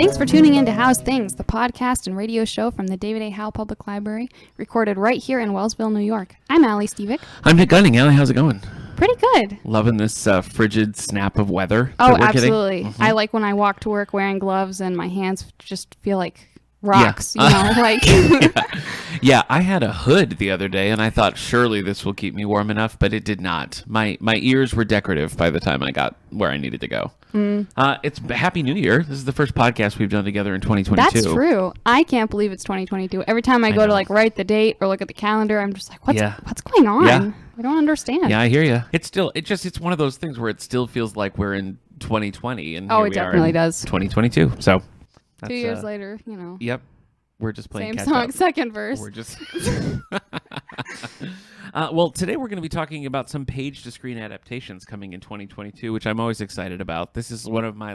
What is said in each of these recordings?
Thanks for tuning in to Howe's Things, the podcast and radio show from the David A. Howe Public Library, recorded right here in Wellsville, New York. I'm Allie Stevick. I'm Nick Gunning. Allie, how's it going? Pretty good. Loving this frigid snap of weather. Oh, absolutely. Mm-hmm. I like when I walk to work wearing gloves and my hands just feel like rocks, Yeah, I had a hood the other day, and I thought surely this will keep me warm enough, but it did not. My ears were decorative by the time I got where I needed to go. It's Happy New Year. This is the first podcast we've done together in 2022. That's true. I can't believe it's 2022. Every time I go to write the date or look at the calendar, I'm just like, what's going on? Yeah. I don't understand. Yeah, I hear you. It's one of those things where it still feels like we're in 2020, and it definitely does. 2022 So 2 years later, Yep. We're just playing same catch song, up. second verse. We're just well, today we're going to be talking about some page-to-screen adaptations coming in 2022, which I'm always excited about. This is one of my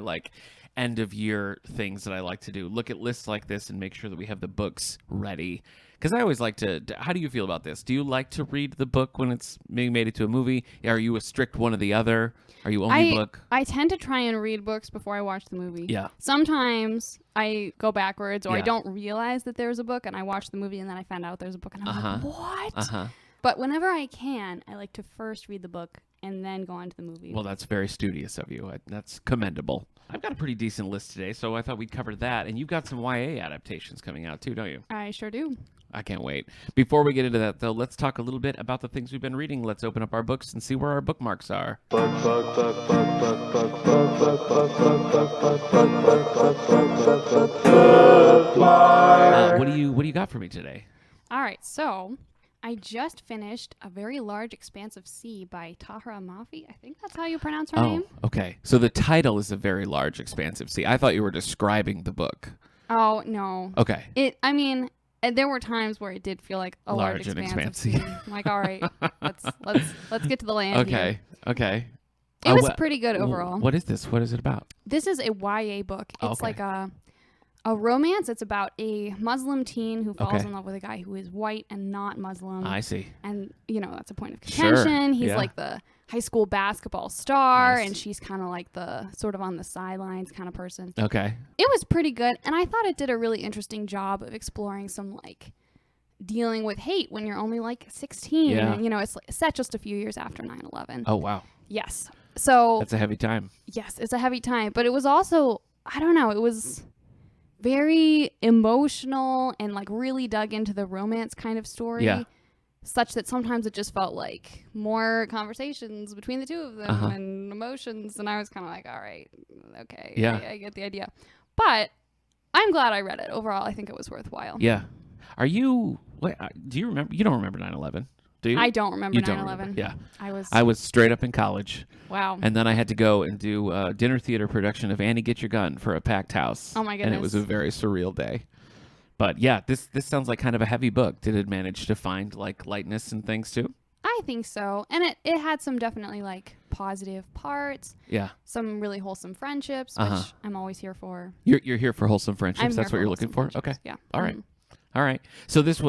end-of-year things that I like to do. Look at lists like this and make sure that we have the books ready. Because I always like to... How do you feel about this? Do you like to read the book when it's being made into a movie? Are you a strict one or the other? Are you only book? I tend to try and read books before I watch the movie. Yeah. Sometimes I go backwards, or I don't realize that there's a book, and I watch the movie, and then I find out there's a book, and I'm like, what? But whenever I can, I like to first read the book and then go on to the movie. Well, that's very studious of you. That's commendable. I've got a pretty decent list today, so I thought we'd cover that. And you've got some YA adaptations coming out too, don't you? I sure do. I can't wait. Before we get into that, though, let's talk a little bit about the things we've been reading. Let's open up our books and see where our bookmarks are. What do you got for me today? All right, so I just finished A Very Large Expanse of Sea by Tahira Mafi. I think that's how you pronounce her name. Oh, okay. So the title is A Very Large Expanse of Sea. I thought you were describing the book. Oh, no. Okay. There were times where it did feel like a large expanse of sea. I'm like, all right, let's get to the land. Okay. Here. Okay. It was pretty good overall. What is this? What is it about? This is a YA book. It's like a romance. It's about a Muslim teen who falls in love with a guy who is white and not Muslim. I see. And, that's a point of contention. Sure. He's like the high school basketball star, Nice. and she's kind of like the sort of on the sidelines kind of person. Okay. It was pretty good, and I thought it did a really interesting job of exploring some, dealing with hate when you're only, 16. Yeah. And, it's set just a few years after 9/11. Oh, wow. Yes. So... That's a heavy time. Yes, it's a heavy time, but it was also, I don't know, it was very emotional and, really dug into the romance kind of story. Yeah. Such that sometimes it just felt like more conversations between the two of them and emotions. And I was kind of like, all right, okay, yeah. I get the idea. But I'm glad I read it. Overall, I think it was worthwhile. Yeah. Do you remember? You don't remember 9/11, do you? I don't remember 9/11. Don't remember. Yeah. I was straight up in college. Wow. And then I had to go and do a dinner theater production of Annie Get Your Gun for a packed house. Oh, my goodness. And it was a very surreal day. But yeah, this sounds like kind of a heavy book. Did it manage to find lightness and things too? I think so. And it had some definitely positive parts. Yeah. Some really wholesome friendships, which I'm always here for. You're here for wholesome friendships. That's what you're looking for? Okay. Yeah. All right. All right. So this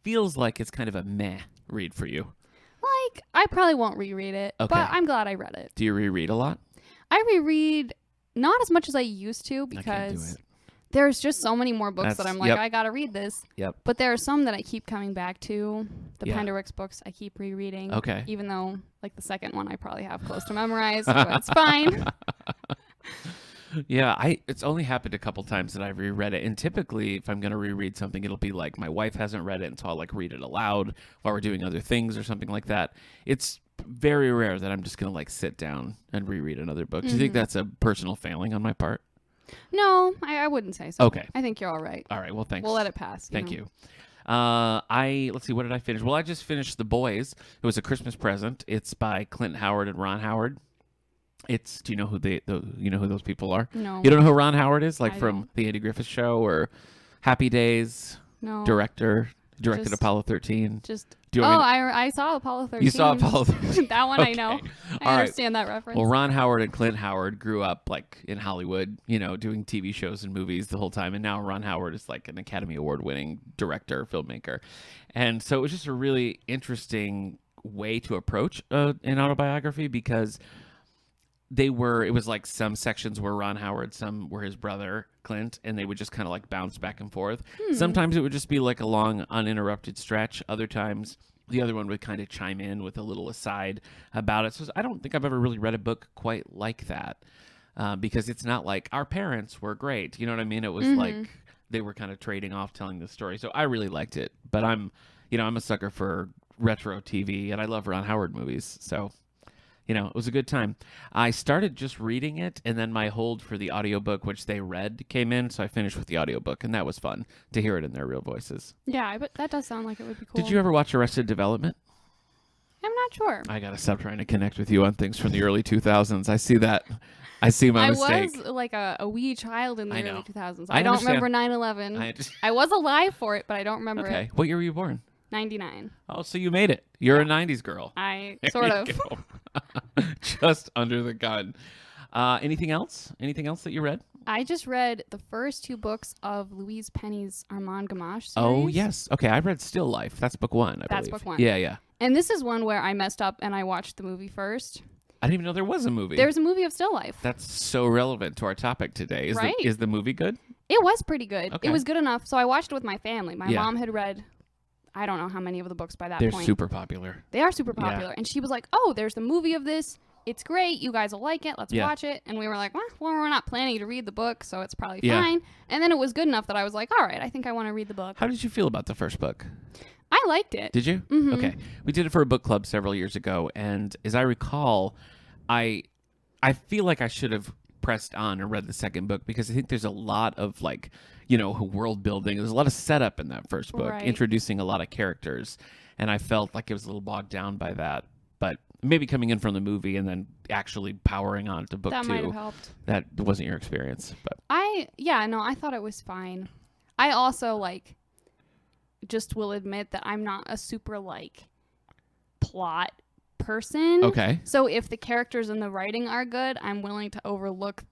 feels like it's kind of a meh read for you. I probably won't reread it, but I'm glad I read it. Do you reread a lot? I reread not as much as I used to because I can't do it. There's just so many more books that I'm like, I gotta read this. Yep. But there are some that I keep coming back to. The Penderwicks books I keep rereading. Okay. Even though the second one I probably have close to memorized, but it's fine. Yeah, it's only happened a couple times that I've reread it, and typically if I'm going to reread something, it'll be like my wife hasn't read it, and so I'll read it aloud while we're doing other things or something like that. It's very rare that I'm just going to sit down and reread another book. Do you think that's a personal failing on my part? No, I wouldn't say so. Okay. I think you're all right. All right, well, thanks. We'll let it pass. Thank you. Let's see, what did I finish? Well, I just finished The Boys. It was a Christmas present. It's by Clint Howard and Ron Howard. Do you know who those people are? No. You don't know who Ron Howard is? From don't. The Andy Griffith Show or Happy Days? No. Directed Just, Apollo 13. I saw Apollo 13. You saw Apollo 13. That one Okay. I know. I All understand that reference. Well, Ron Howard and Clint Howard grew up in Hollywood, doing TV shows and movies the whole time. And now Ron Howard is an Academy Award winning director, filmmaker. And so it was just a really interesting way to approach an autobiography because it was like some sections were Ron Howard, some were his brother Clint, and they would just kind of like bounce back and forth. Sometimes it would just be like a long uninterrupted stretch. Other times the other one would kind of chime in with a little aside about it. So I don't think I've ever really read a book quite like that, because it's not like our parents were great. You know what I mean? It was like they were kind of trading off telling the story. So I really liked it, but I'm a sucker for retro TV, and I love Ron Howard movies. So it was a good time. I started just reading it, and then my hold for the audiobook, which they read, came in, so I finished with the audiobook, and that was fun to hear it in their real voices. Yeah, but that does sound like it would be cool. Did you ever watch Arrested Development? I'm not sure. I gotta stop trying to connect with you on things from the early 2000s. I see that. I see my mistake. I was like a wee child in the early 2000s. I don't remember 9/11. I was alive for it, but I don't remember it. Okay. What year were you born? 99. Oh, so you made it. You're a 90s girl. Sort of. Just under the gun. Anything else? Anything else that you read? I just read the first 2 books of Louise Penny's Armand Gamache series. Oh, yes. Okay, I read Still Life. That's book 1, I believe. That's book 1. Yeah. And this is one where I messed up and I watched the movie first. I didn't even know there was a movie. There's a movie of Still Life. That's so relevant to our topic today. Is the movie good? It was pretty good. Okay. It was good enough. So I watched it with my family. My mom had read, I don't know how many of the books by that point. They're super popular. They are super popular. Yeah. And she was like, oh, there's the movie of this. It's great. You guys will like it. Let's watch it. And we were like, well, we're not planning to read the book, so it's probably fine. And then it was good enough that I was like, all right, I think I want to read the book. How did you feel about the first book? I liked it. Did you? Mm-hmm. Okay. We did it for a book club several years ago, and as I recall, I feel like I should have pressed on and read the second book, because I think there's a lot of world building. There's a lot of setup in that first book, introducing a lot of characters, and I felt like it was a little bogged down by that. But maybe coming in from the movie and then actually powering on to book 2. That might have helped. That wasn't your experience, but I thought it was fine. I also just will admit that I'm not a super plot person. Okay. So if the characters and the writing are good, I'm willing to overlook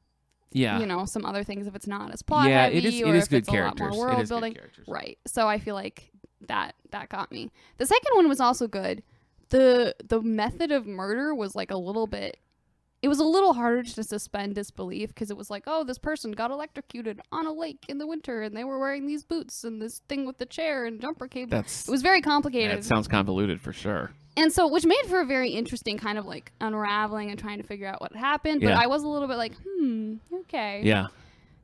some other things if it's not as plot heavy, it is or if good it's characters. A lot more world building. Right. So I feel like that got me. The second one was also good. The method of murder was it was a little harder to suspend disbelief, because it was like, oh, this person got electrocuted on a lake in the winter and they were wearing these boots and this thing with the chair and jumper cable. It was very complicated. It sounds convoluted for sure. And so, which made for a very interesting kind of unraveling and trying to figure out what happened. But I was a little bit okay. Yeah.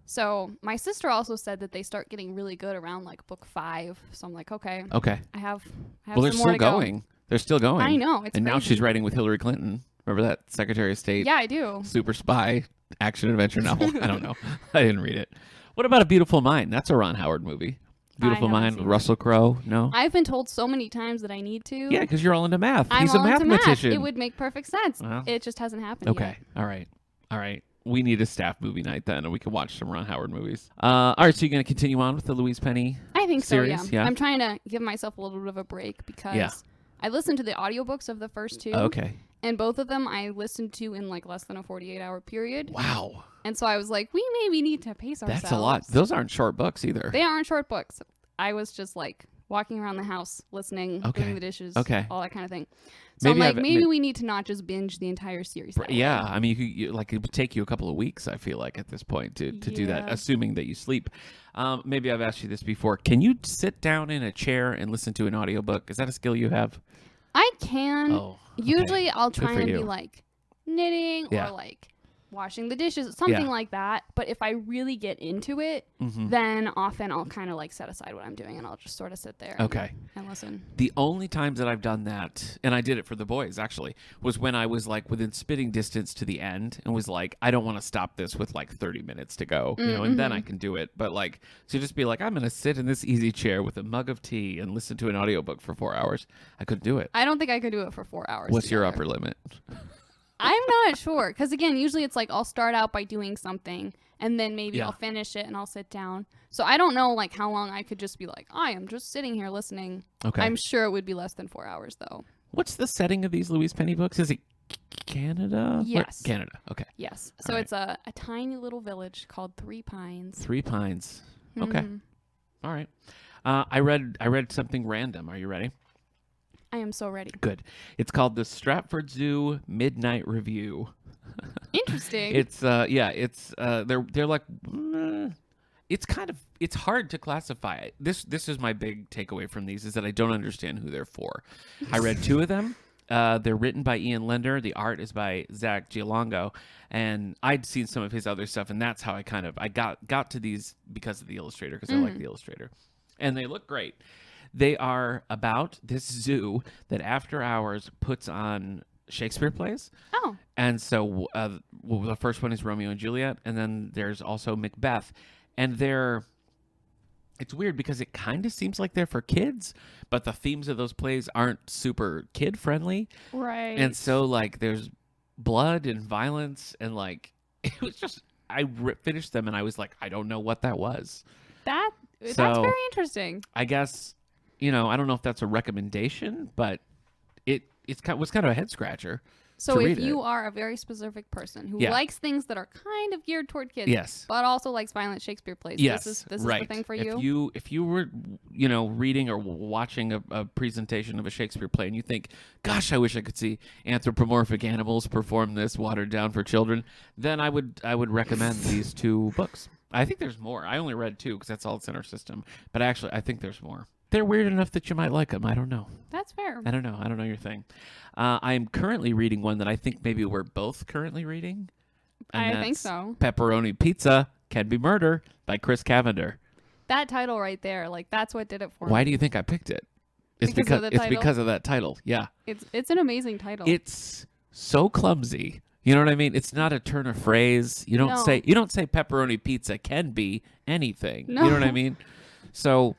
So my sister also said that they start getting really good around book 5. So I'm like, okay. I have well, they're some more still going. They're still going. I know. It's and crazy. Now she's writing with Hillary Clinton. Remember that Secretary of State? Yeah, I do. Super spy action adventure novel. I don't know. I didn't read it. What about A Beautiful Mind? That's a Ron Howard movie. Beautiful Mind with Russell Crowe. No? I've been told so many times that I need to. Yeah, because you're all into math. I'm He's all a mathematician. into math. It would make perfect sense. Well, it just hasn't happened yet. Okay. All right. We need a staff movie night then, and we can watch some Ron Howard movies. All right, so you're going to continue on with the Louise Penny I think series? So, yeah. I'm trying to give myself a little bit of a break, because I listened to the audiobooks of the first 2. Okay. And both of them I listened to in less than a 48-hour period. Wow. And so I was like, we maybe need to pace ourselves. That's a lot. Those aren't short books either. They aren't short books. I was just walking around the house, listening, doing the dishes, all that kind of thing. So maybe we need to not just binge the entire series. Yeah, I mean, it would take you a couple of weeks, I feel like, at this point to do that, assuming that you sleep. Maybe I've asked you this before. Can you sit down in a chair and listen to an audiobook? Is that a skill you have? I can. Oh, okay. Usually I'll try and be knitting or washing the dishes, something like that. But if I really get into it, then often I'll kind of set aside what I'm doing and I'll just sort of sit there and listen. The only times that I've done that, and I did it for the boys actually, was when I was within spitting distance to the end and was I don't want to stop this with 30 minutes to go, and then I can do it. But to just be I'm going to sit in this easy chair with a mug of tea and listen to an audiobook for 4 hours, I couldn't do it. I don't think I could do it for 4 hours. What's your upper limit? I'm not sure, because again, usually it's I'll start out by doing something and then maybe I'll finish it and I'll sit down. So I don't know how long I could just be I am just sitting here listening. Okay. I'm sure it would be less than 4 hours though. What's the setting of these Louise Penny books? Is it Canada? Yes. Canada. Okay. Yes. So it's a tiny little village called 3 Pines. 3 Pines. Okay. All right. I read something random. Are you ready? I am so ready. Good. It's called the Stratford Zoo Midnight Review. Interesting. It's they're like it's hard to classify. This is my big takeaway from these is that I don't understand who they're for. I read 2 of them. They're written by Ian Lender. The art is by Zach Giolongo, and I'd seen some of his other stuff, and that's how I got to these because of the illustrator, because I like the illustrator, and they look great. They are about this zoo that after hours puts on Shakespeare plays. Oh. And so the first one is Romeo and Juliet, and then there's also Macbeth. And it's weird because it kind of seems like they're for kids, but the themes of those plays aren't super kid-friendly. Right. And so, like, there's blood and violence, and, like, it was just, finished them, and I was like, I don't know what that was. That's very interesting. I guess, I don't know if that's a recommendation, but it was kind of a head-scratcher. So if you are a very specific person who likes things that are kind of geared toward kids, yes, but also likes violent Shakespeare plays, yes, this is right. the thing for you. If you were, reading or watching a presentation of a Shakespeare play and you think, gosh, I wish I could see anthropomorphic animals perform this watered down for children, then I would recommend these 2 books. I think there's more. I only read 2 because that's all that's in our system. But actually, I think there's more. They're weird enough that you might like them. I don't know. That's fair. I don't know your thing. I am currently reading one that I think maybe we're both currently reading. I think so. Pepperoni Pizza Can Be Murder by Chris Cavender. That title right there, like, that's what did it for me. Why do you think I picked it? It's because of that title. Yeah. It's an amazing title. It's so clumsy. You know what I mean? It's not a turn of phrase. You don't say pepperoni pizza can be anything. No. You know what I mean? So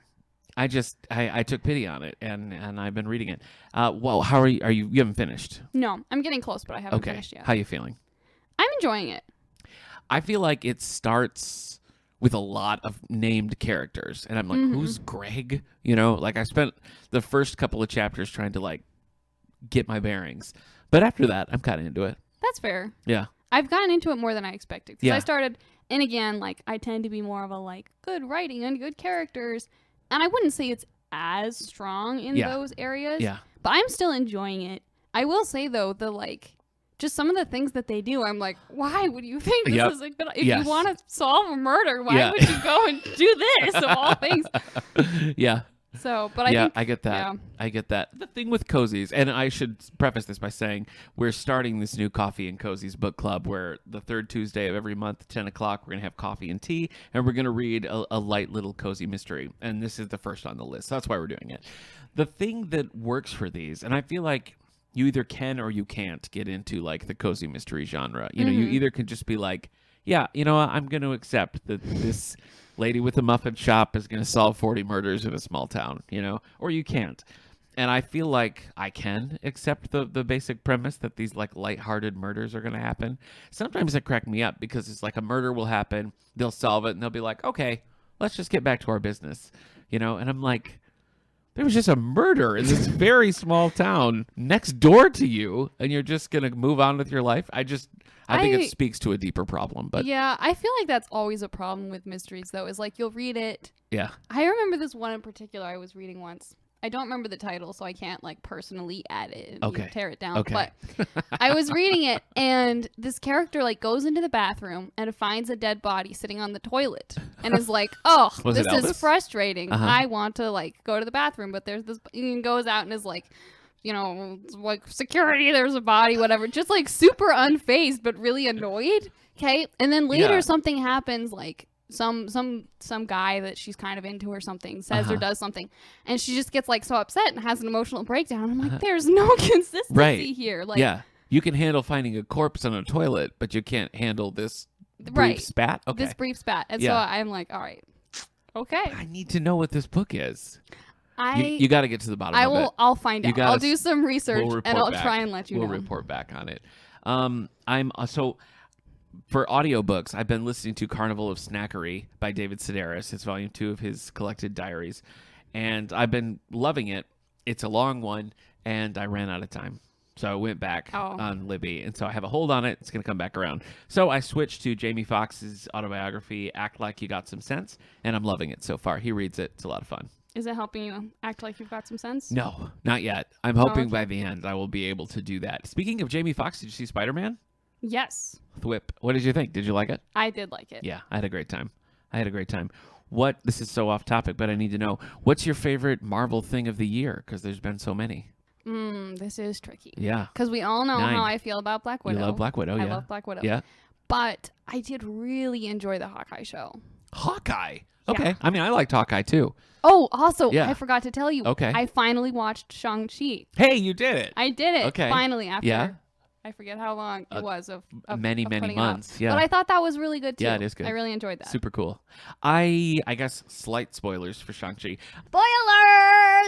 I took pity on it, and I've been reading it. Well, how are you? You haven't finished? No, I'm getting close, but I haven't finished yet. How are you feeling? I'm enjoying it. I feel like it starts with a lot of named characters, and I'm like, who's Greg? Like I spent the first couple of chapters trying to like get my bearings, but after that, I'm kind of into it. That's fair. Yeah, I've gotten into it more than I expected. Because yeah. I started, and again, like, I tend to be more of a, like, good writing and good characters. And I wouldn't say it's as strong in those areas. Yeah. But I'm still enjoying it. I will say, though, just some of the things that they do, I'm like, why would you think this is a good... If you want to solve a murder, why would you go and do this, of all things? Yeah. So, but I get that. Yeah. I get that. The thing with Cozies, and I should preface this by saying we're starting this new Coffee and Cozies book club where the third Tuesday of every month, 10 o'clock, we're going to have coffee and tea, and we're going to read a light little cozy mystery. And this is the first on the list. So that's why we're doing it. The thing that works for these, and I feel like you either can or you can't get into like the cozy mystery genre. You either can just be like, yeah, I'm going to accept that this lady with a muffin shop is going to solve 40 murders in a small town, or you can't. And I feel like I can accept the basic premise that these like lighthearted murders are going to happen. Sometimes it crack me up because it's like a murder will happen, they'll solve it, and they'll be like, okay, let's just get back to our business, and I'm like, there was just a murder in this very small town next door to you, and you're just going to move on with your life. I think it speaks to a deeper problem. But yeah, I feel like that's always a problem with mysteries, though, is like you'll read it. Yeah. I remember this one in particular I was reading once. I don't remember the title, so I can't like personally add it and tear it down. Okay. But I was reading it, and this character like goes into the bathroom and finds a dead body sitting on the toilet, and is like, "Oh, this is frustrating. I want to like go to the bathroom, but there's this." And goes out and is like, like security. There's a body, whatever. Just like super unfazed, but really annoyed. Okay, and then later something happens, like. Some guy that she's kind of into or something says or does something, and she just gets like so upset and has an emotional breakdown. I'm like, there's no consistency here. Like, yeah, you can handle finding a corpse on a toilet, but you can't handle this brief spat. Okay, this brief spat. And so I'm like, all right, okay. I need to know what this book is. You got to get to the bottom of it. I'll find out. I'll do some research and I'll try and let you know. We'll report back on it. For audiobooks, I've been listening to Carnival of Snackery by David Sedaris. It's volume 2 of his collected diaries. And I've been loving it. It's a long one, and I ran out of time. So I went back on Libby. And so I have a hold on it. It's going to come back around. So I switched to Jamie Foxx's autobiography, Act Like You Got Some Sense, and I'm loving it so far. He reads it. It's a lot of fun. Is it helping you act like you've got some sense? No, not yet. I'm hoping by the end I will be able to do that. Speaking of Jamie Foxx, did you see Spider-Man? Yes. Thwip. What did you think? Did you like it? I did like it. Yeah, I had a great time. This is so off topic, but I need to know, what's your favorite Marvel thing of the year? Because there's been so many. This is tricky. Yeah. Because we all know 9. how I feel about Black Widow. You love Black Widow, yeah. I love Black Widow. Yeah. But I did really enjoy the Hawkeye show. Hawkeye? Okay. Yeah. I mean, I liked Hawkeye, too. Oh, also, Yeah. I forgot to tell you. Okay. I finally watched Shang-Chi. Hey, you did it. I did it. Okay. Finally, after... Yeah. I forget how long it was of many putting it months. up. Yeah. But I thought that was really good, too. Yeah, it is good. I really enjoyed that. Super cool. I guess slight spoilers for Shang-Chi.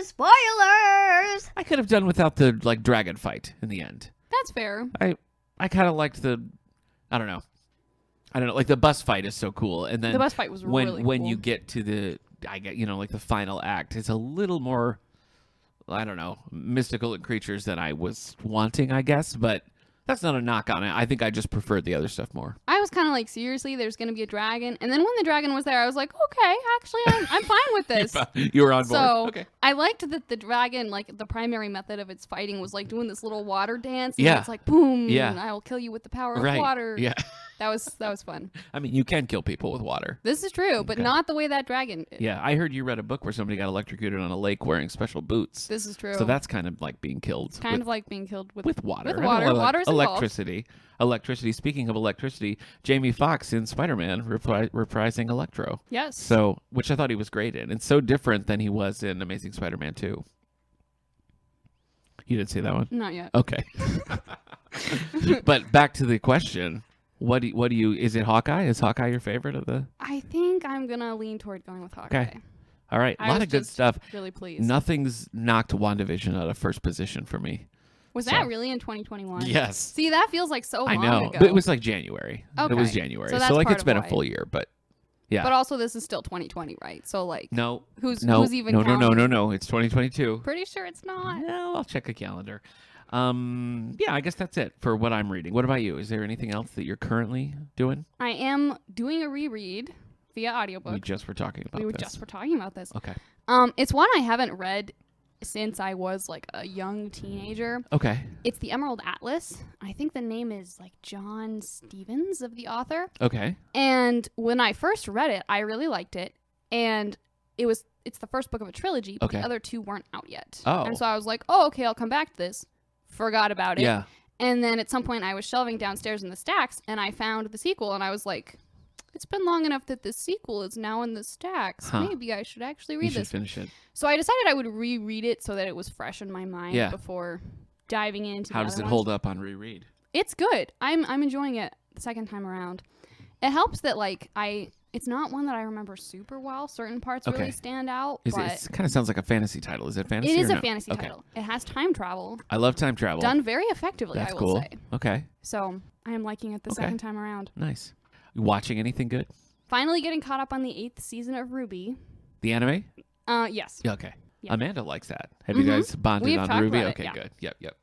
Spoilers! I could have done without the dragon fight in the end. That's fair. I kind of liked I don't know, like the bus fight is so cool, and then The bus fight was really when cool. you get to the the final act, it's a little more, I don't know, mystical and creatures than I was wanting, I guess, but that's not a knock on it. I think I just preferred the other stuff more. I was kind of like, seriously, there's going to be a dragon? And then when the dragon was there, I was like, okay, actually, I'm fine with this. You were on board. So Okay. I liked that the dragon, the primary method of its fighting was doing this little water dance. And Yeah. it's like, boom, Yeah. I will kill you with the power of Right. water. Yeah. That was fun. I mean, you can kill people with water. This is true, but Okay. not the way that dragon did. Yeah, I heard you read a book where somebody got electrocuted on a lake wearing special boots. This is true. So that's kind of like being killed. kind of like being killed with water. With water. Water's involved. Electricity. Speaking of electricity, Jamie Foxx in Spider-Man reprising Electro. Yes. So, which I thought he was great in, and so different than he was in Amazing Spider-Man 2. You didn't see that one? Not yet. Okay. But back to the question. What do you? Is it Hawkeye? Is Hawkeye your favorite of the? I think I'm gonna lean toward going with Hawkeye. Okay. All right. A I lot was of good just stuff. Really pleased. Nothing's knocked WandaVision out of first position for me. Was that really in 2021? Yes. See, that feels like so I long know, ago. but it was like January. Okay. It was January, So that's so part it's of been a why. full year. But yeah, But also, this is still 2020, right? So no, who's even no, counting? no. It's 2022. Pretty sure it's not. No, I'll check a calendar. Yeah, I guess that's it for what I'm reading. What about you? Is there anything else that you're currently doing? I am doing a reread via audiobook. We just were talking about We this. just were talking about this. Okay. It's one I haven't read since I was a young teenager. Okay. It's The Emerald Atlas. I think the name is John Stevens of the author. Okay. And when I first read it, I really liked it. And it's the first book of a trilogy, but Okay. the other two weren't out yet. Oh. And so I was like, oh, okay, I'll come back to this. Forgot about it. Yeah. And then at some point I was shelving downstairs in the stacks and I found the sequel and I was like, it's been long enough that the sequel is now in the stacks. Huh. Maybe I should actually You read should this. finish it. So I decided I would reread it so that it was fresh in my mind Yeah. before diving into How the does other it ones. hold up on reread? It's good. I'm enjoying it the second time around. It helps that it's not one that I remember super well. Certain parts Okay. really stand out, It but kind of sounds like a fantasy title. Is it fantasy? it is or a no? fantasy Okay. title. It has time travel I love time travel. done very effectively, That's I will cool. say. Okay. So I am liking it the Okay. second time around. Nice. You watching anything good? Finally getting caught up on the 8th season of Ruby. The anime? Yes. Yeah, okay. Yeah. Amanda likes that. Have you guys bonded We've on talked Ruby? about it, Okay, yeah. good. Yep.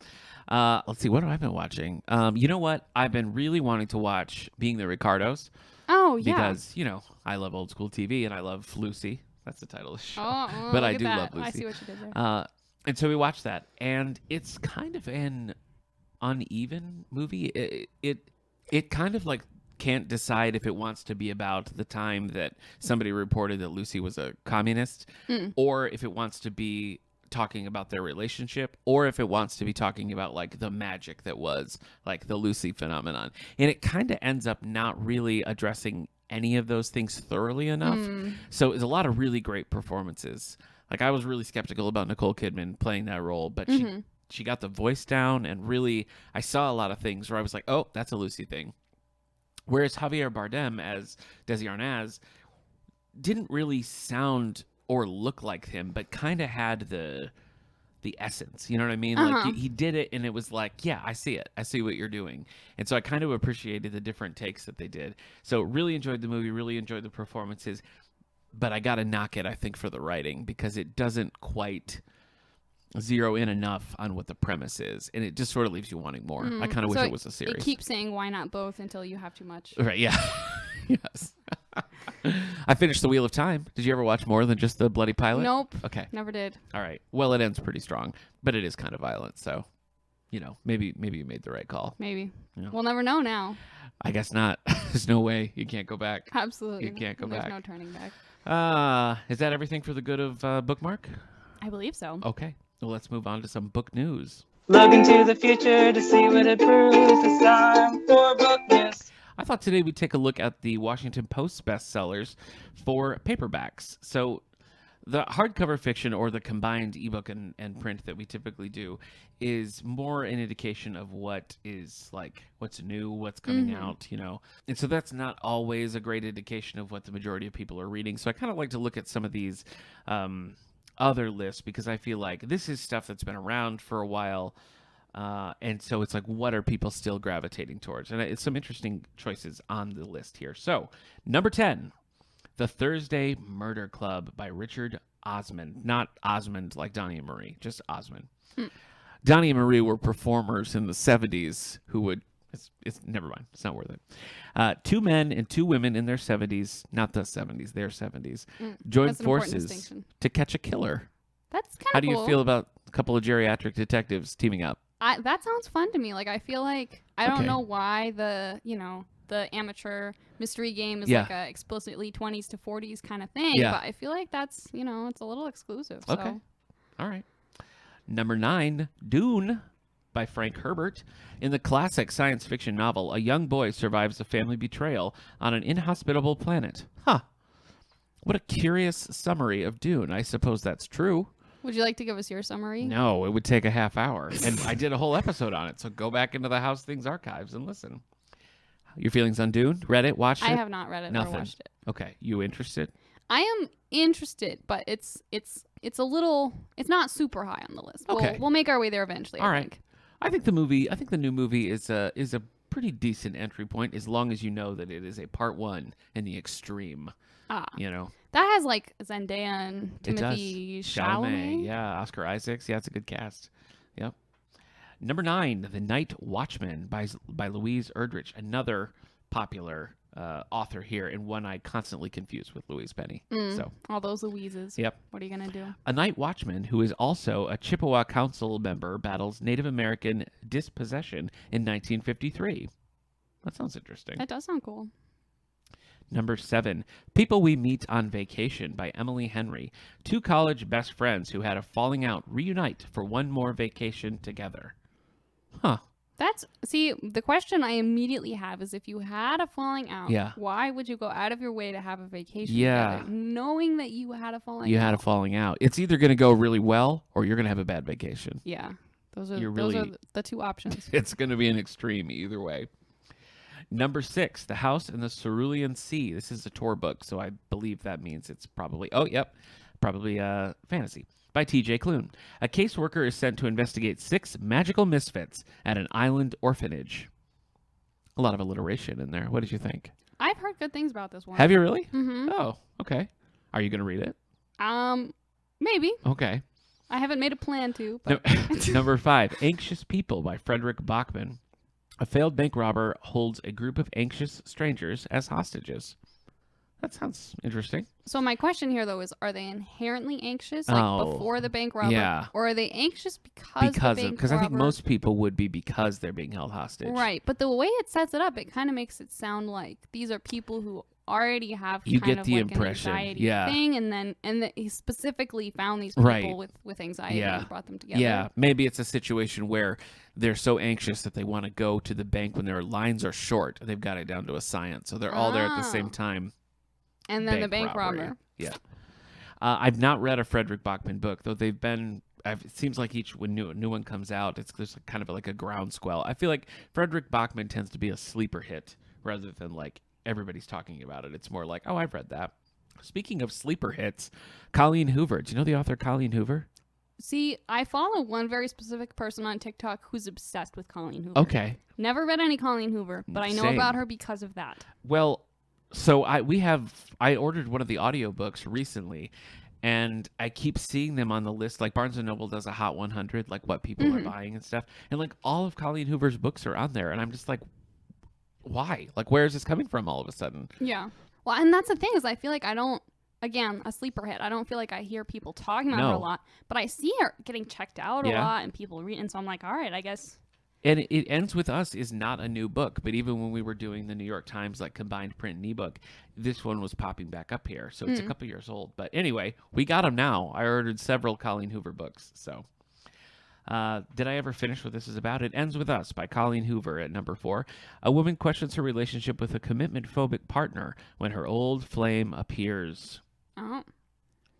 Let's see. What have I been watching? You know what? I've been really wanting to watch Being the Ricardos Oh, yeah. because, I love old school TV and I love Lucy. That's the title of the show. Oh, But I look at do that. love Lucy. I see what you did there. And so we watched that. And it's kind of an uneven movie. It kind of can't decide if it wants to be about the time that somebody reported that Lucy was a communist or if it wants to be talking about their relationship or if it wants to be talking about the magic that was the Lucy phenomenon. And it kind of ends up not really addressing any of those things thoroughly enough. So it's a lot of really great performances. I was really skeptical about Nicole Kidman playing that role, but she got the voice down and really I saw a lot of things where I was like, oh, that's a Lucy thing. Whereas Javier Bardem as Desi Arnaz didn't really sound or look like him, but kind of had the essence. You know what I mean? He did it, and it was yeah, I see it. I see what you're doing. And so I kind of appreciated the different takes that they did. So really enjoyed the movie, really enjoyed the performances. But I got to knock it, I think, for the writing because it doesn't quite zero in enough on what the premise is, and it just sort of leaves you wanting more. I kind of wish it was a series. It keeps saying why not both until you have too much. Right, yeah. Yes. I finished The Wheel of Time. Did you ever watch more than just the bloody pilot? Nope. Okay. Never did. All right. Well, it ends pretty strong, but it is kind of violent, so, maybe you made the right call. Maybe. Yeah. We'll never know now. I guess not. There's no way. You can't go back. Absolutely. You can't go There's back. no turning back. Is that everything for the good of Bookmark? I believe so. Okay. Well, let's move on to some book news. Look into the future to see what it proves. It's time for book news. I thought today we'd take a look at the Washington Post bestsellers for paperbacks. So the hardcover fiction or the combined ebook and print that we typically do is more an indication of what is like, what's new, what's coming out, And so that's not always a great indication of what the majority of people are reading. So I kind of like to look at some of these other lists because I feel like this is stuff that's been around for a while. And so it's like, what are people still gravitating towards? And it's some interesting choices on the list here. So number 10. The Thursday Murder Club by Richard Osman. Not Osmond like Donnie and Marie, just Osman. Donnie and Marie were performers in the 70s who would, it's never mind, it's not worth it. Two men and two women in their 70s, not the 70s, their 70s, joined forces to catch a killer. That's kind of cool. How do you feel about a couple of geriatric detectives teaming up? That sounds fun to me. Like, I feel like, I don't know why the amateur mystery game is like a explicitly 20s to 40s kind of thing, but I feel like that's, it's a little exclusive. So. Okay. All right. Number 9, Dune by Frank Herbert. In the classic science fiction novel, a young boy survives a family betrayal on an inhospitable planet. Huh. What a curious summary of Dune. I suppose that's true. Would you like to give us your summary? No, it would take a half hour. And I did a whole episode on it, so go back into the House Things archives and listen. Your feelings on Dune? Read it? Watched it? I have not read it or watched it. Okay. You interested? I am interested, but it's a little, it's not super high on the list. Okay. We'll make our way there eventually. All right. I think the new movie is a pretty decent entry point as long as you know that it is a part 1 in the extreme. That has like Zendaya and Timothy Chalamet. Yeah, Oscar Isaacs. Yeah, it's a good cast. Yep. Number 9, The Night Watchman by Louise Erdrich, another popular author here, and one I constantly confuse with Louise Penny. So all those Louises. Yep. What are you gonna do? A night watchman who is also a Chippewa Council member battles Native American dispossession in 1953. That sounds interesting. That does sound cool. Number 7, People We Meet on Vacation by Emily Henry. Two college best friends who had a falling out reunite for one more vacation together. Huh. The question I immediately have is, if you had a falling out, why would you go out of your way to have a vacation together, knowing that you had a falling out? You had a falling out. It's either going to go really well or you're going to have a bad vacation. Yeah. Those are the two options. It's going to be an extreme either way. Number 6, The House in the Cerulean Sea. This is a tour book, so I believe that means it's probably, fantasy. By T.J. Klune. A caseworker is sent to investigate 6 magical misfits at an island orphanage. A lot of alliteration in there. What did you think? I've heard good things about this one. Have you really? Mm-hmm. Oh, okay. Are you going to read it? Maybe. Okay. I haven't made a plan to. But Number 5, Anxious People by Frederick Bachmann. A failed bank robber holds a group of anxious strangers as hostages. That sounds interesting. So my question here, though, is, are they inherently anxious, before the bank robber? Yeah. Or are they anxious because I think most people would be because they're being held hostage. Right. But the way it sets it up, it kind of makes it sound like these are people who already have you kind get of the like impression. an anxiety thing, and he specifically found these people with anxiety and brought them together. Yeah, maybe it's a situation where they're so anxious that they want to go to the bank when their lines are short. They've got it down to a science, so they're all there at the same time. And then the bank robber. Yeah. I've not read a Frederick Bachmann book, though they've been. It seems like when new one comes out, there's kind of like a groundswell. I feel like Frederick Bachmann tends to be a sleeper hit rather than like everybody's talking about it. It's more like, oh, I've read that. Speaking of sleeper hits, Colleen Hoover. Do you know the author Colleen Hoover? See, I follow one very specific person on TikTok who's obsessed with Colleen Hoover. Okay. Never read any Colleen Hoover, but I know about her because of that. Well, so I ordered one of the audiobooks recently, and I keep seeing them on the list. Like Barnes & Noble does a Hot 100, like what people are buying and stuff. And like all of Colleen Hoover's books are on there. And I'm just like, why? Like, where is this coming from all of a sudden? Yeah. Well, and that's the thing is I feel like again, a sleeper hit. I don't feel like I hear people talking about her a lot, but I see her getting checked out a lot and people reading. So I'm like, all right, I guess And It Ends With Us is not a new book, but even when we were doing the New York Times like combined print and ebook, this one was popping back up here. So it's a couple years old. But anyway, we got them now. I ordered several Colleen Hoover books. So did I ever finish what this is about? It Ends With Us by Colleen Hoover at number 4. A woman questions her relationship with a commitment-phobic partner when her old flame appears. Oh.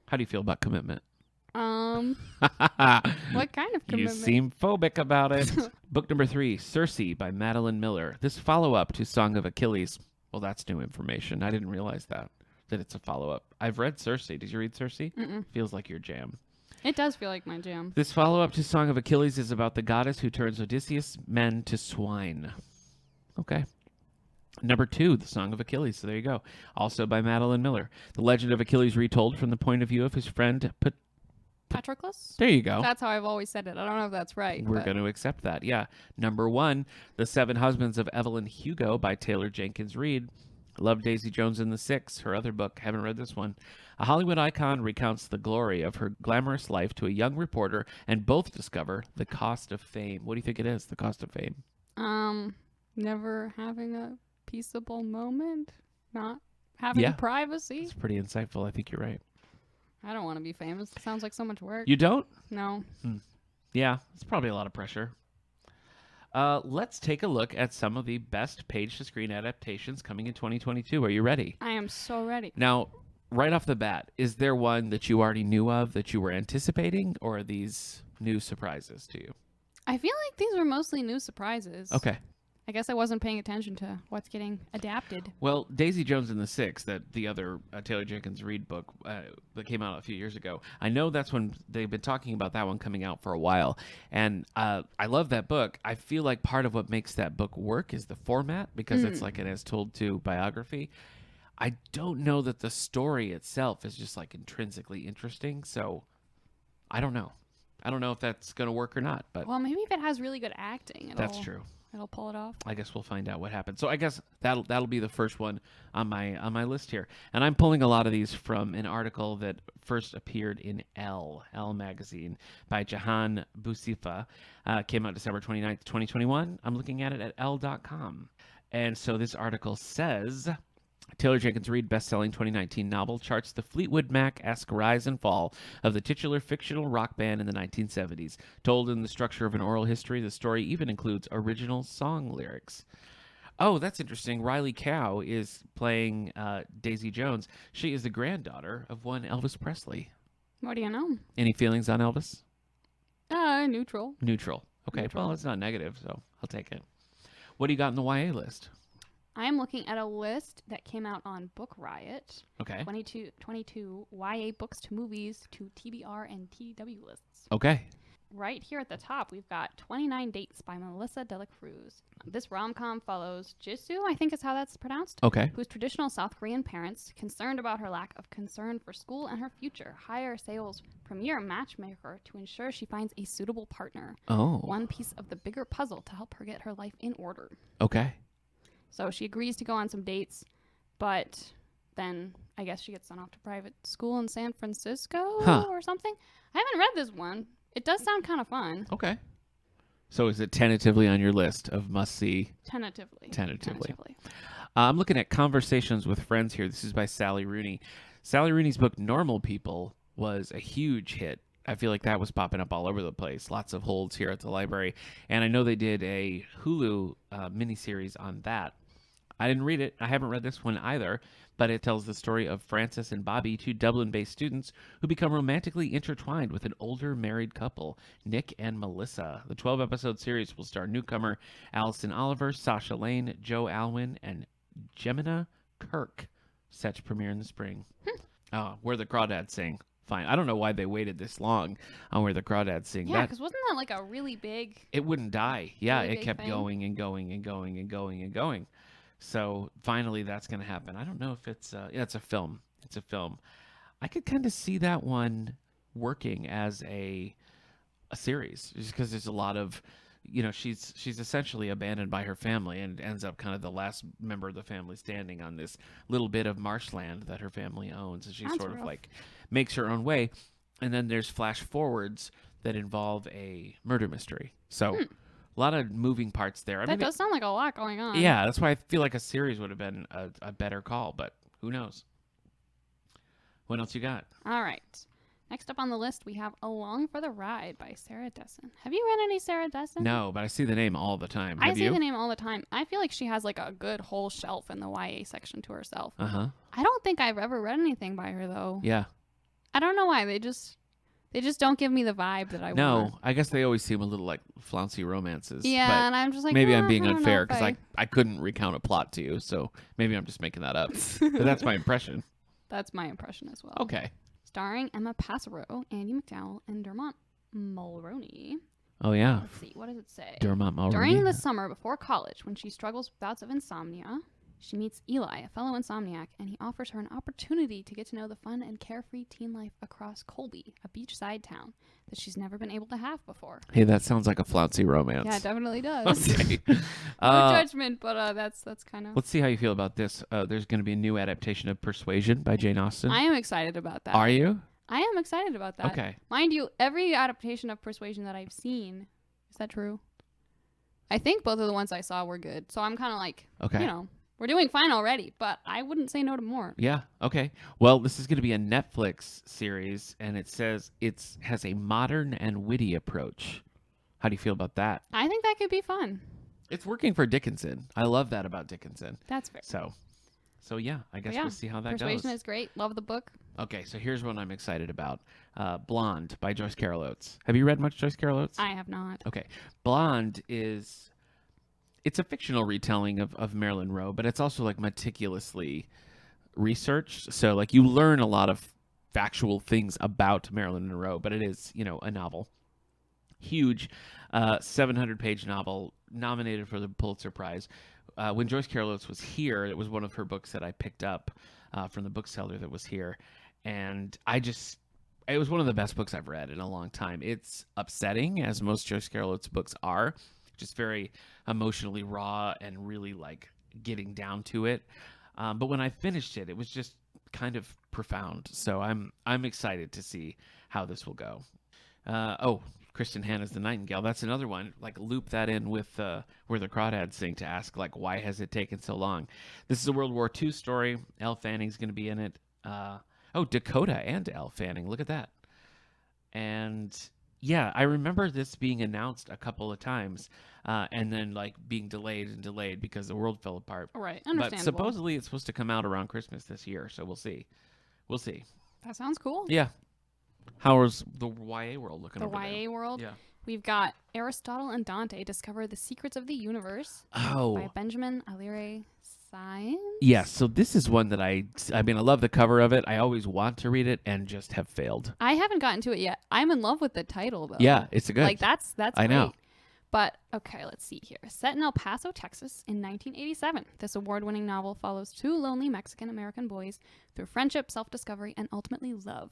How do you feel about commitment? What kind of commitment? You seem phobic about it. Book number 3, Circe by Madeline Miller. This follow-up to Song of Achilles. Well, that's new information. I didn't realize that it's a follow-up. I've read Circe. Did you read Circe? Mm-mm. Feels like your jam. It does feel like my jam. This follow-up to Song of Achilles is about the goddess who turns Odysseus' men to swine. Okay. Number 2, The Song of Achilles. So there you go. Also by Madeline Miller. The legend of Achilles retold from the point of view of his friend Patroclus? There you go. That's how I've always said it. I don't know if that's right. We're going to accept that, yeah. Number 1, The Seven Husbands of Evelyn Hugo by Taylor Jenkins Reid. Love Daisy Jones and the Six, her other book. Haven't read this one. A Hollywood icon recounts the glory of her glamorous life to a young reporter, and both discover the cost of fame. What do you think it is, the cost of fame? Never having a peaceable moment, not having privacy. It's pretty insightful. I think you're right. I don't want to be famous. It sounds like so much work. You don't? No. Yeah, it's probably a lot of pressure. Let's take a look at some of the best page-to-screen adaptations coming in 2022. Are you ready? I am so ready. Now, right off the bat, is there one that you already knew of that you were anticipating, or are these new surprises to you? I feel like these were mostly new surprises. Okay. I guess I wasn't paying attention to what's getting adapted. Well, Daisy Jones and the Six, the other Taylor Jenkins Reid book that came out a few years ago, I know that's when they've been talking about that one coming out for a while. And I love that book. I feel like part of what makes that book work is the format, because it's like an as told to biography. I don't know that the story itself is just like intrinsically interesting. So I don't know. I don't know if that's going to work or not. But well, maybe if it has really good acting, that's true. It'll pull it off. I guess we'll find out what happens. So I guess that'll be the first one on my list here. And I'm pulling a lot of these from an article that first appeared in Elle magazine by Jahan Boussifa. Came out December 29th, 2021. I'm looking at it at Elle.com. And so this article says, Taylor Jenkins Reid best-selling 2019 novel charts the Fleetwood Mac-esque rise and fall of the titular fictional rock band in the 1970s. Told in the structure of an oral history, the story even includes original song lyrics. Oh, that's interesting. Riley Cow is playing Daisy Jones. She is the granddaughter of one Elvis Presley. What do you know? Any feelings on Elvis? Neutral. Neutral. Okay, Neutral. Well, it's not negative, so I'll take it. What do you got in the YA list? I am looking at a list that came out on Book Riot. Okay. 22 YA books to movies to TBR and TW lists. Okay. Right here at the top, we've got 29 Dates by Melissa de la Cruz. This rom-com follows Jisoo, I think is how that's pronounced. Okay. Whose traditional South Korean parents, concerned about her lack of concern for school and her future, hire Seoul's premier matchmaker to ensure she finds a suitable partner. Oh. One piece of the bigger puzzle to help her get her life in order. Okay. So she agrees to go on some dates, but then I guess she gets sent off to private school in San Francisco or something. I haven't read this one. It does sound kind of fun. Okay. So is it tentatively on your list of must-see? Tentatively. I'm looking at Conversations with Friends here. This is by Sally Rooney. Sally Rooney's book, Normal People, was a huge hit. I feel like that was popping up all over the place. Lots of holds here at the library. And I know they did a Hulu miniseries on that. I didn't read it. I haven't read this one either, but it tells the story of Frances and Bobby, two Dublin-based students who become romantically intertwined with an older married couple, Nick and Melissa. The 12-episode series will star newcomer Alison Oliver, Sasha Lane, Joe Alwyn, and Gemina Kirk. Set to premiere in the spring. Where the Crawdads Sing. Fine. I don't know why they waited this long on Where the Crawdads Sing. Yeah, because wasn't that like a really big... It wouldn't die. Yeah, really it kept thing? going and going and going and going and going. So finally that's going to happen. I don't know if it's it's a film. It's a film. I could kind of see that one working as a series, just because there's a lot of, she's essentially abandoned by her family and ends up kind of the last member of the family standing on this little bit of marshland that her family owns, and she That's sort of rough. like makes her own way. And then there's flash forwards that involve a murder mystery. So A lot of moving parts there. That does sound like a lot going on. Yeah, that's why I feel like a series would have been a better call, but who knows? What else you got? All right. Next up on the list, we have Along for the Ride by Sarah Dessen. Have you read any Sarah Dessen? No, but I see the name all the time. I see the name all the time. I feel like she has like a good whole shelf in the YA section to herself. Uh-huh. I don't think I've ever read anything by her, though. Yeah. I don't know why. They just don't give me the vibe that I want. No, I guess they always seem a little like flouncy romances. Yeah, but and I'm just like, maybe I'm being unfair because I couldn't recount a plot to you, so maybe I'm just making that up. But that's my impression. That's my impression as well. Okay. Starring Emma Passero, Andy McDowell, and Dermot Mulroney. Oh, yeah. Let's see. What does it say? Dermot Mulroney. During the summer before college, when she struggles with bouts of insomnia, she meets Eli, a fellow insomniac, and he offers her an opportunity to get to know the fun and carefree teen life across Colby, a beachside town that she's never been able to have before. Hey, that sounds like a flouncy romance. Yeah, it definitely does. Okay. No judgment, but that's kind of... Let's see how you feel about this. There's going to be a new adaptation of Persuasion by Jane Austen. I am excited about that. Are you? I am excited about that. Okay. Mind you, every adaptation of Persuasion that I've seen, is that true? I think both of the ones I saw were good. So I'm kind of like, okay. We're doing fine already, but I wouldn't say no to more. Yeah. Okay. Well, this is going to be a Netflix series, and it says it has a modern and witty approach. How do you feel about that? I think that could be fun. It's working for Dickinson. I love that about Dickinson. That's fair. So yeah, I guess we'll see how that Persuasion goes. is great. Love the book. Okay, so here's what I'm excited about. Blonde by Joyce Carol Oates. Have you read much Joyce Carol Oates? I have not. Okay. Blonde it's a fictional retelling of Marilyn Monroe, but it's also like meticulously researched. So like you learn a lot of factual things about Marilyn Monroe, but it is, a novel. Huge 700-page novel nominated for the Pulitzer Prize. When Joyce Carol Oates was here, it was one of her books that I picked up from the bookseller that was here. And it was one of the best books I've read in a long time. It's upsetting, as most Joyce Carol Oates books are. Just very emotionally raw and really like getting down to it. But when I finished it, it was just kind of profound. So I'm excited to see how this will go. Kristen Hanna's The Nightingale. That's another one. Like loop that in with Where the Crawdads Sing to ask like why has it taken so long? This is a World War II story. Elle Fanning's going to be in it. Dakota and Elle Fanning. Look at that. And yeah, I remember this being announced a couple of times, and then like being delayed because the world fell apart. Right, understandable. But supposedly it's supposed to come out around Christmas this year, so we'll see. That sounds cool. Yeah. How is the YA world looking over there? The YA world? Yeah. We've got Aristotle and Dante Discover the Secrets of the Universe by Benjamin Alire Saenz. Yes, so this is one that I love the cover of it. I always want to read it and just have failed. I haven't gotten to it yet. I'm in love with the title, though. Yeah, it's a good. Like, that's I know. great. But, okay, let's see here. Set in El Paso, Texas in 1987, this award-winning novel follows two lonely Mexican-American boys through friendship, self-discovery, and ultimately love.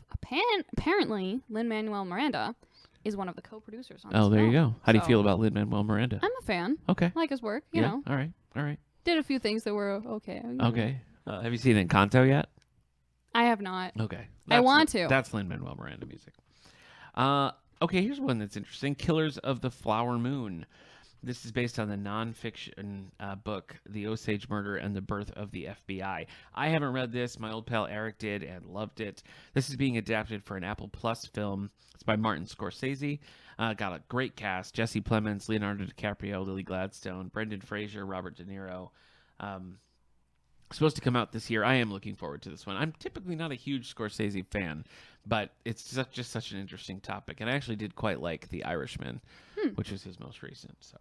Apparently, Lin-Manuel Miranda is one of the co-producers on this film. Oh, there you go. How do you feel about Lin-Manuel Miranda? I'm a fan. Okay. I like his work, you know. All right. Did a few things that were okay. Okay. Have you seen Encanto yet? I have not. Okay. I want to. That's Lin-Manuel Miranda music. Okay, here's one that's interesting. Killers of the Flower Moon. This is based on the nonfiction book, The Osage Murder and the Birth of the FBI. I haven't read this. My old pal Eric did and loved it. This is being adapted for an Apple Plus film. It's by Martin Scorsese. Got a great cast. Jesse Plemons, Leonardo DiCaprio, Lily Gladstone, Brendan Fraser, Robert De Niro. Supposed to come out this year. I am looking forward to this one. I'm typically not a huge Scorsese fan, but it's just such an interesting topic. And I actually did quite like The Irishman, which is his most recent. So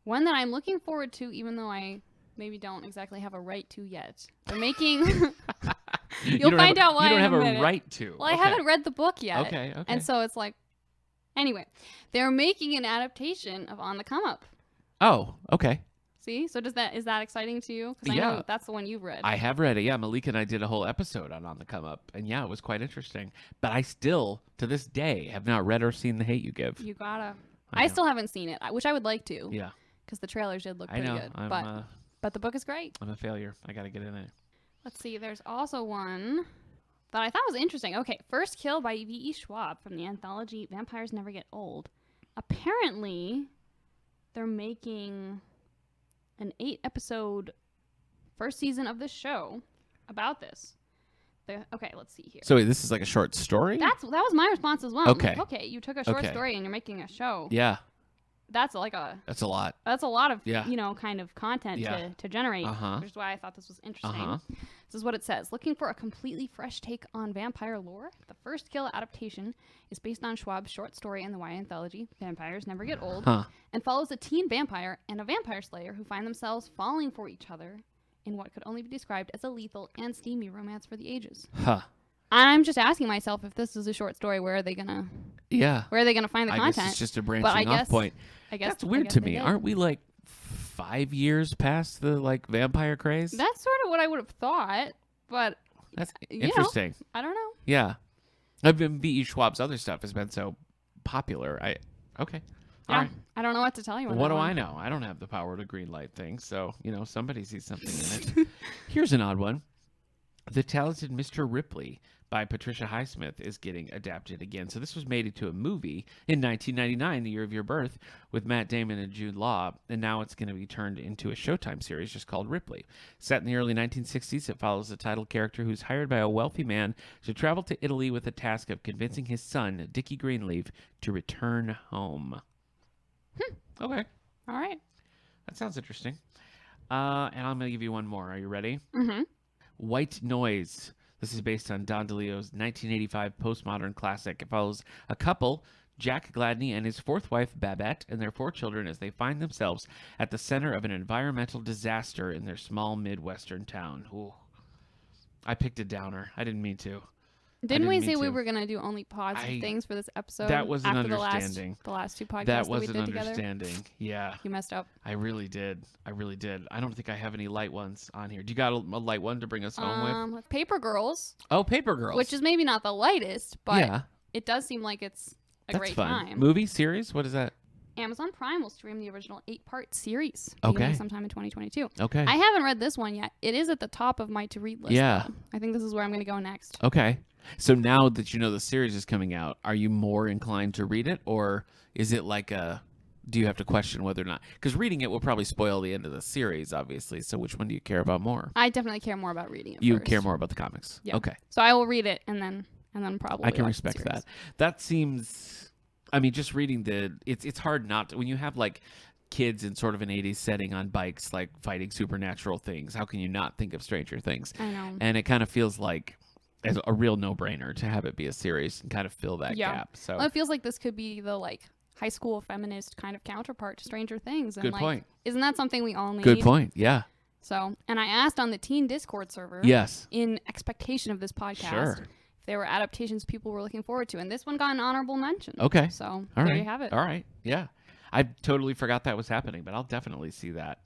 one that I'm looking forward to, even though I maybe don't exactly have a right to yet. They're making... You'll find out why you don't in have a minute. Right to. Well, okay. I haven't read the book yet. Okay. And so it's like... Anyway, they're making an adaptation of On the Come Up. Oh, okay. See? So is that exciting to you? Because I know that's the one you've read. I have read it. Yeah, Malika and I did a whole episode on the Come Up. And yeah, it was quite interesting. But I still, to this day, have not read or seen The Hate U Give. You gotta. I still haven't seen it, which I would like to. Yeah. Because the trailers did look pretty good. But the book is great. I'm a failure. I gotta get in it. Let's see. There's also one that I thought was interesting. Okay. First Kill by V.E. Schwab from the anthology Vampires Never Get Old. Apparently... they're making an 8-episode first season of this show about this. Okay, let's see here. So wait, this is like a short story? That was my response as well. Okay. I'm like, okay, you took a short story and you're making a show. Yeah. That's a lot. That's a lot of, kind of content to generate, which is why I thought this was interesting. This is what it says. Looking for a completely fresh take on vampire lore? The First Kill adaptation is based on Schwab's short story in the YA anthology, Vampires Never Get Old, and follows a teen vampire and a vampire slayer who find themselves falling for each other in what could only be described as a lethal and steamy romance for the ages. I'm just asking myself, if this is a short story, where are they gonna find the content? Guess it's just a branching off point. I guess that's weird to me. Aren't we like 5 years past the like vampire craze? That's sort of what I would have thought, but that's interesting. I don't know. Yeah, I've been V.E. Schwab's other stuff has been so popular. Okay. All right. I don't know what to tell you. What do I know? I don't have the power to green light things, so somebody sees something in it. Here's an odd one. The Talented Mr. Ripley by Patricia Highsmith is getting adapted again. So this was made into a movie in 1999, the year of your birth, with Matt Damon and Jude Law, and now it's going to be turned into a Showtime series just called Ripley. Set in the early 1960s, it follows the title character who's hired by a wealthy man to travel to Italy with the task of convincing his son, Dickie Greenleaf, to return home. Okay. All right. That sounds interesting. And I'm going to give you one more. Are you ready? Mm-hmm. White Noise. This is based on Don DeLeo's 1985 postmodern classic. It follows a couple, Jack Gladney and his fourth wife, Babette, and their 4 children as they find themselves at the center of an environmental disaster in their small Midwestern town. Ooh. I picked a downer. I didn't mean to. Didn't we say we were going to do only positive things for this episode? That was an after understanding. The last 2 podcasts that was we did an together? Understanding. Yeah. You messed up. I really did. I don't think I have any light ones on here. Do you got a light one to bring us home with? Paper Girls. Oh, Paper Girls. Which is maybe not the lightest, but it does seem like it's That's great fun. time. Movie series? What is that? Amazon Prime will stream the original 8-part series sometime in 2022. Okay. I haven't read this one yet. It is at the top of my to-read list. Yeah. Though. I think this is where I'm going to go next. Okay. So now that you know the series is coming out, are you more inclined to read it, or is it like do you have to question whether or not? Because reading it will probably spoil the end of the series, obviously. So which one do you care about more? I definitely care more about reading it You first. care more about the comics. Yeah. Okay. So I will read it and then probably I can watch respect the that. series. That seems, I mean, just reading it's hard not to, when you have like kids in sort of an 80s setting on bikes, like fighting supernatural things, how can you not think of Stranger Things? I know. And it kind of feels like as a real no-brainer to have it be a series and kind of fill that gap. So well, it feels like this could be the like high school feminist kind of counterpart to Stranger Things. And good point. Isn't that something we all need? Good point. Yeah. So, and I asked on the teen Discord server. Yes. In expectation of this podcast. Sure. If there were adaptations people were looking forward to, and this one got an honorable mention. Okay. So all there you have it. All right. Yeah. I totally forgot that was happening, but I'll definitely see that.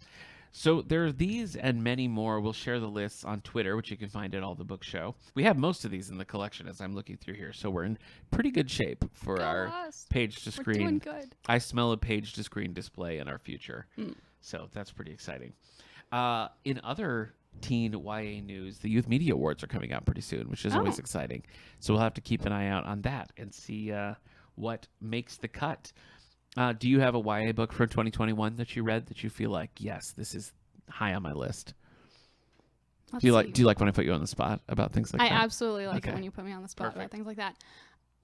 So there are these and many more. We'll share the lists on Twitter, which you can find at All the Book Show. We have most of these in the collection as I'm looking through here, so we're in pretty good shape for our page to screen. We're doing good. I smell a page to screen display in our future, so that's pretty exciting. In other teen YA news, the Youth Media Awards are coming out pretty soon, which is always exciting. So we'll have to keep an eye out on that and see what makes the cut. Do you have a YA book from 2021 that you read that you feel like, yes, this is high on my list? Do you like when I put you on the spot about things like that? I absolutely like it when you put me on the spot about things like that.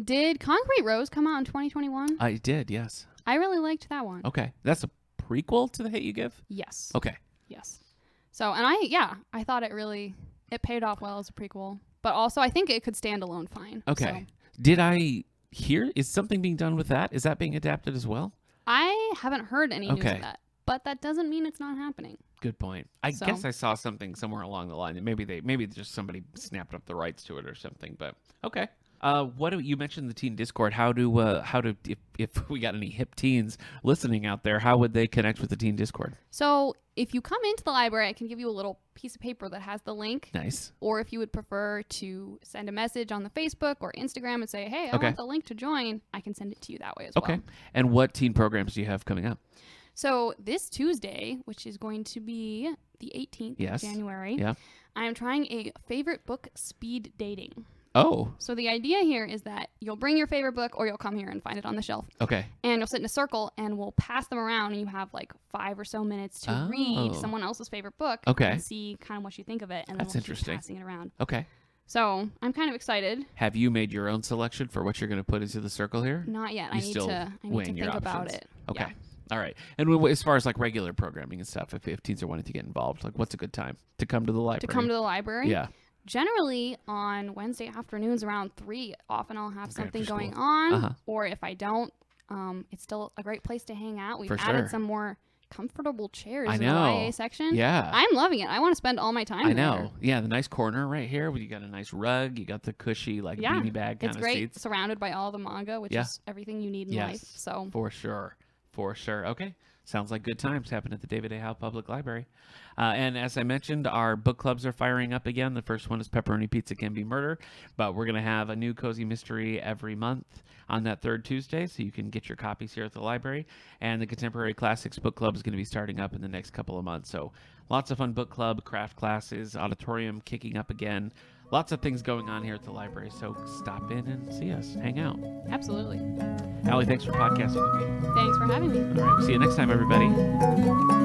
Did Concrete Rose come out in 2021? I did, yes. I really liked that one. Okay. That's a prequel to The Hate You Give? Yes. Okay. Yes. So, and I thought it paid off well as a prequel, but also I think it could stand alone fine. Okay. So. Did I hear, is something being done with that? Is that being adapted as well? I haven't heard any news of that, but that doesn't mean it's not happening. Good point. I guess I saw something somewhere along the line. Maybe just somebody snapped up the rights to it or something, but okay. You mentioned the teen Discord. How do if we got any hip teens listening out there, how would they connect with the teen Discord? So if you come into the library, I can give you a little piece of paper that has the link. Nice. Or if you would prefer to send a message on the Facebook or Instagram and say, hey, I want the link to join, I can send it to you that way as well. Okay. And what teen programs do you have coming up? So this Tuesday, which is going to be the 18th of January, I am trying a favorite book speed dating. Oh. So the idea here is that you'll bring your favorite book or you'll come here and find it on the shelf. Okay. And you'll sit in a circle and we'll pass them around and you have like 5 or so minutes to read someone else's favorite book and see kind of what you think of it. And then we'll keep passing it around. Okay. So I'm kind of excited. Have you made your own selection for what you're going to put into the circle here? Not yet. I need to think about it. Okay. Yeah. All right. And as far as like regular programming and stuff, if teens are wanting to get involved, like what's a good time to come to the library? To come to the library? Yeah. Generally on Wednesday afternoons around 3, often I'll have something going on. Or if I don't, it's still a great place to hang out. We've added some more comfortable chairs in the YA section. Yeah. I'm loving it. I want to spend all my time there. I know. Yeah, the nice corner right here where you got a nice rug, you got the cushy like beanie bag kind of seats. It's great, surrounded by all the manga, which is everything you need in life. So For sure. Okay. Sounds like good times happen at the David A. Howe Public Library. And as I mentioned, our book clubs are firing up again. The first one is Pepperoni Pizza Can Be Murder, but we're going to have a new cozy mystery every month on that third Tuesday, so you can get your copies here at the library. And the Contemporary Classics Book Club is going to be starting up in the next couple of months. So lots of fun book club, craft classes, auditorium kicking up again. Lots of things going on here at the library, so stop in and see us, hang out. Absolutely. Allie, thanks for podcasting with me. Thanks for having me. All right, we'll see you next time, everybody.